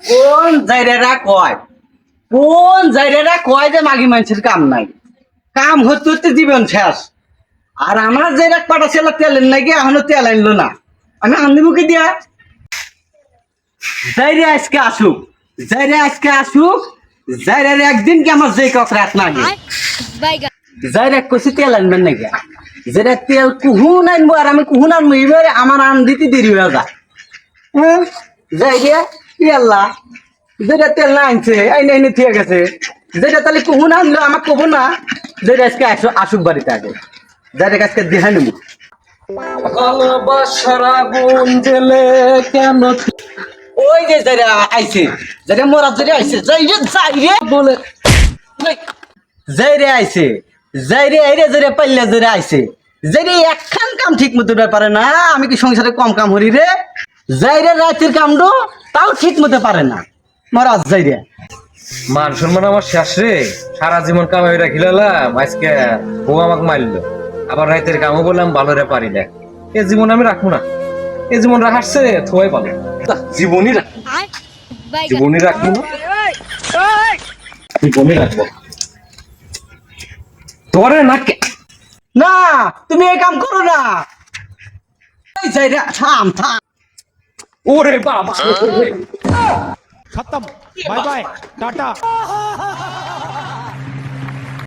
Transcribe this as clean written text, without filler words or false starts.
কোন জায়গাটা কয় যে মাগি মানুষের কাম নাই, কাম হতে হতে জীবন শেষ। আর আমার যে এক পাটা ছিল তেলের নাকি এখনো তেল আনলো না, আমি আনলি মুখে দিয়া যাইরে আজকে আসুক যাইরে একদিন কি আমার যে কক রাত লাগে যাইরে কষি তেল আনবেন নাকি, যেটা তেল কুহুন আনবো আর আমি কুহুন আনবো এবারে আমার আন দিতে দেরি হয়ে যায়। হ্যাঁ যাইরে কি আল্লাহ, যেটা তেল না আনছে আইনে ঠিক গেছে, যেটা তাহলে কুহুন আনলো আমাকে কবো না, যেটা আজকে আসুক বাড়িতে আগে যাইরে আজকে দেহা নেবো। ভালোবাসার আগুন জ্বেলে কেন ওই যে যারা আইছে, যারা মরা যারা আইছে যাইরে বলে যাইরে আইছে, যাইরে আইরে যারা পাইলে যারা আইছে, যাইরে একখান কাম ঠিক মতো পারে না। আমি কি সংসারে কম কাম হরি রে? যাইরে রাতের কামটো তাও ঠিক মতো পারে না মরা যাইরে। মান সম্মান আমার শেষ রে, সারা জীবন কামাই রাখিলাম, আজকে বউ আমাকে মারলো, আবার রাতের কামও বললাম ভালো রে পারি না। এ জীবন আমি রাখবো না, এ জীবন রাখাচ্ছে থোয়াই ভালো, জীবনই রাখবো, জীবনই রাখবো না, জীবনই রাখবো তোরে না। না তুমি এই কাম করো না, যাইরে থাম থাম। ওরে বাবা खत्म बाय बाय टाटा